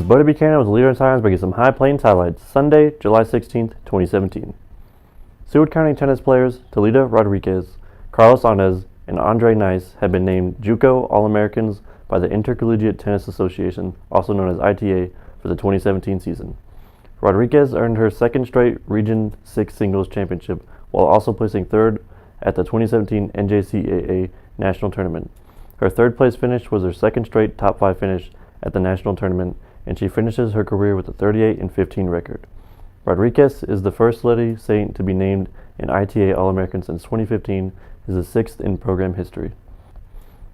is Buddy Buchanan with Leader in Times bringing some High Plains highlights. Sunday, July 16th, 2017. Seward County tennis players Toledo Rodriguez, Carlos Anez, and Andre Nice have been named JUCO All-Americans by the Intercollegiate Tennis Association, also known as ITA, for the 2017 season. Rodriguez earned her second straight Region 6 singles championship while also placing third at the 2017 NJCAA National Tournament. Her third place finish was her second straight top 5 finish at the national tournament, and she finishes her career with a 38-15 record. Rodriguez is the first Lady Saint to be named an ITA All-American since 2015, is the sixth in program history.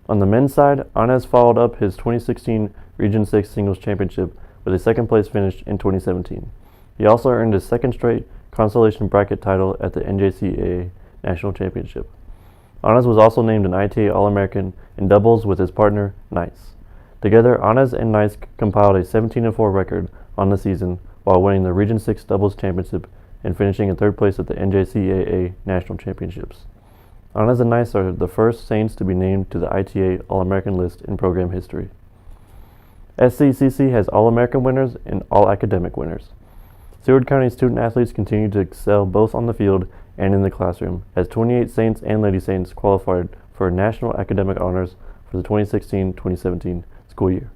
On the men's side, Anez followed up his 2016 Region 6 singles championship with a second place finish in 2017. He also earned his second straight consolation bracket title at the NJCAA National Championship. Anez was also named an ITA All-American in doubles with his partner, Nice. Together, Anez and Nice compiled a 17-4 record on the season while winning the Region 6 doubles championship and finishing in third place at the NJCAA National Championships. Anez and Nice are the first Saints to be named to the ITA All-American list in program history. SCCC has All-American winners and All-Academic winners. Seward County student athletes continue to excel both on the field and in the classroom, as 28 Saints and Lady Saints qualified for national academic honors for the 2016-2017 school year.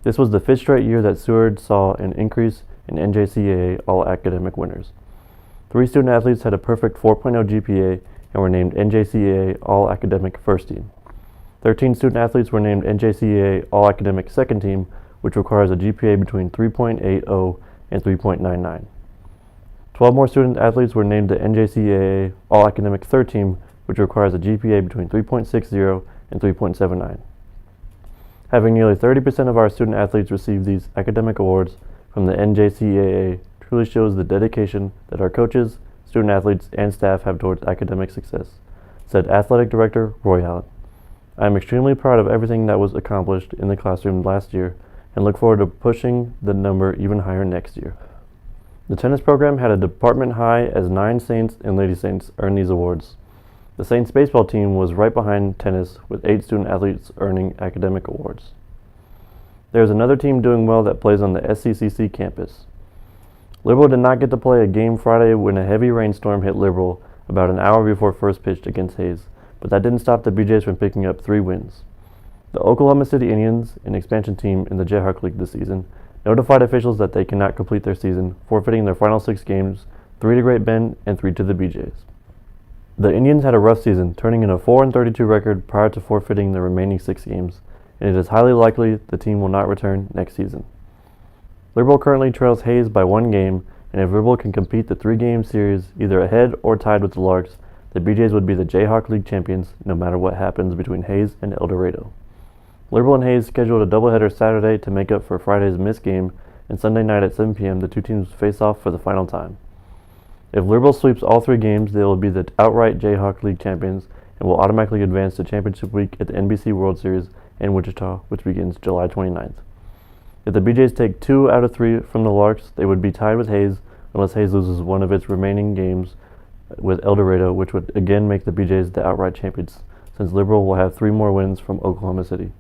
This was the fifth straight year that Seward saw an increase in NJCAA All-Academic winners. 3 student athletes had a perfect 4.0 GPA and were named NJCAA All-Academic First Team. 13 student athletes were named NJCAA All-Academic Second Team, which requires a GPA between 3.80 and 3.99. 12 more student athletes were named the NJCAA All-Academic Third Team, which requires a GPA between 3.60 and 3.79. Having nearly 30% of our student athletes receive these academic awards from the NJCAA truly shows the dedication that our coaches, student athletes, and staff have towards academic success, said Athletic Director Roy Allen. I am extremely proud of everything that was accomplished in the classroom last year and look forward to pushing the number even higher next year. The tennis program had a department high as 9 Saints and Lady Saints earn these awards. The Saints baseball team was right behind tennis with 8 student athletes earning academic awards. There is another team doing well that plays on the SCCC campus. Liberal did not get to play a game Friday when a heavy rainstorm hit Liberal about an hour before first pitch against Hayes, but that didn't stop the Bee Jays from picking up 3 wins. The Oklahoma City Indians, an expansion team in the Jayhawk League this season, notified officials that they cannot complete their season, forfeiting their final 6 games, 3 to Great Bend and 3 to the Bee Jays. The Indians had a rough season, turning in a 4-32 record prior to forfeiting the remaining 6 games, and it is highly likely the team will not return next season. Liberal currently trails Hayes by 1 game, and if Liberal can compete the 3-game series either ahead or tied with the Larks, the Bee Jays would be the Jayhawk League champions no matter what happens between Hayes and El Dorado. Liberal and Hayes scheduled a doubleheader Saturday to make up for Friday's missed game, and Sunday night at 7 p.m. the 2 teams face off for the final time. If Liberal sweeps all 3 games, they will be the outright Jayhawk League champions and will automatically advance to championship week at the NBC World Series in Wichita, which begins July 29th. If the Bee Jays take 2 out of 3 from the Larks, they would be tied with Hayes unless Hayes loses one of its remaining games with El Dorado, which would again make the Bee Jays the outright champions, since Liberal will have 3 more wins from Oklahoma City.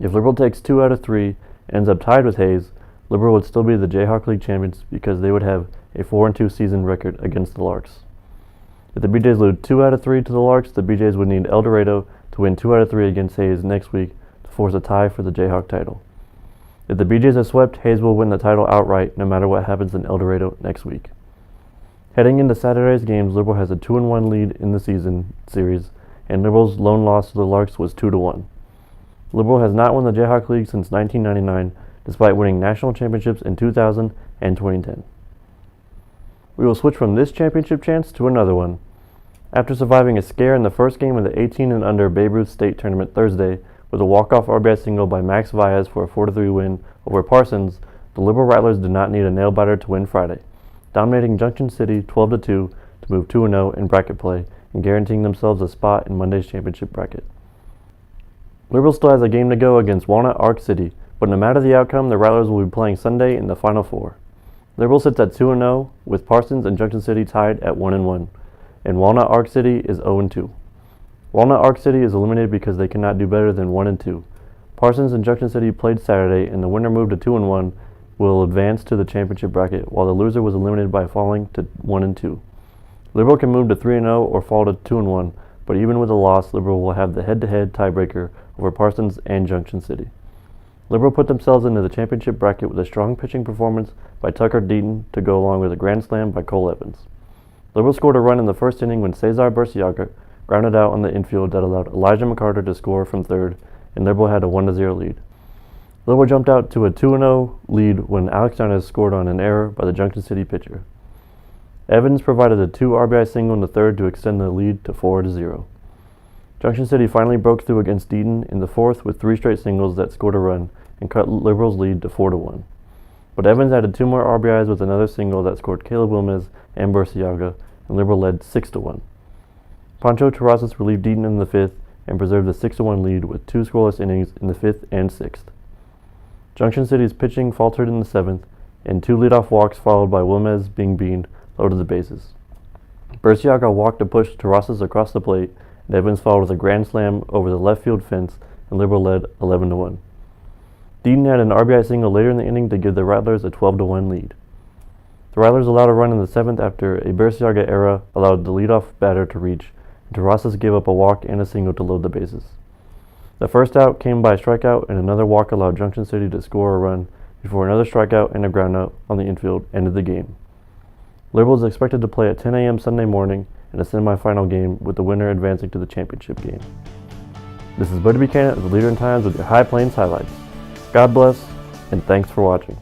If Liberal takes 2 out of 3 and ends up tied with Hayes, Liberal would still be the Jayhawk League champions because they would have a 4-2 season record against the Larks. If the Bee Jays lose 2 out of 3 to the Larks, the Bee Jays would need El Dorado to win 2 out of 3 against Hayes next week to force a tie for the Jayhawk title. If the Bee Jays are swept, Hayes will win the title outright no matter what happens in El Dorado next week. Heading into Saturday's games, Liberal has a 2-1 lead in the season series, and Liberal's lone loss to the Larks was 2-1. Liberal has not won the Jayhawk League since 1999, despite winning national championships in 2000 and 2010. We will switch from this championship chance to another one. After surviving a scare in the first game of the 18 and under Babe Ruth State Tournament Thursday with a walk-off RBI single by Max Valles for a 4-3 win over Parsons, the Liberal Rattlers did not need a nail-biter to win Friday, dominating Junction City 12-2 to move 2-0 in bracket play and guaranteeing themselves a spot in Monday's championship bracket. Liberal still has a game to go against Walnut Ark City, but no matter the outcome, the Rattlers will be playing Sunday in the Final Four. Liberal sits at 2-0, with Parsons and Junction City tied at 1-1, and Walnut Ark City is 0-2. Walnut Ark City is eliminated because they cannot do better than 1-2. Parsons and Junction City played Saturday, and the winner moved to 2-1 will advance to the championship bracket, while the loser was eliminated by falling to 1-2. Liberal can move to 3-0 or fall to 2-1, but even with a loss, Liberal will have the head-to-head tiebreaker over Parsons and Junction City. Liberal put themselves into the championship bracket with a strong pitching performance by Tucker Deaton to go along with a grand slam by Cole Evans. Liberal scored a run in the first inning when Cesar Burciaga grounded out on the infield that allowed Elijah McCarter to score from third, and Liberal had a 1-0 lead. Liberal jumped out to a 2-0 lead when Alex Yanez scored on an error by the Junction City pitcher. Evans provided a 2 RBI single in the third to extend the lead to 4-0. Junction City finally broke through against Deaton in the fourth with 3 straight singles that scored a run and cut Liberal's lead to 4-1. But Evans added 2 more RBIs with another single that scored Caleb Wilmes and Burciaga, and Liberal led 6-1. Pancho Terrazas relieved Deaton in the fifth and preserved the 6-1 lead with 2 scoreless innings in the fifth and sixth. Junction City's pitching faltered in the seventh, and 2 leadoff walks followed by Wilmes being beaned loaded the bases. Burciaga walked to push Terrazas across the plate, and Evans followed with a grand slam over the left field fence, and Liberal led 11-1. Deaton had an RBI single later in the inning to give the Rattlers a 12-1 lead. The Rattlers allowed a run in the seventh after a Burciaga error allowed the leadoff batter to reach, and Terrazas gave up a walk and a single to load the bases. The first out came by a strikeout, and another walk allowed Junction City to score a run before another strikeout and a groundout on the infield ended the game. Liberal is expected to play at 10 a.m. Sunday morning in a semifinal game, with the winner advancing to the championship game. This is Buddy Buchanan of the Leader in Times with your High Plains highlights. God bless, and thanks for watching.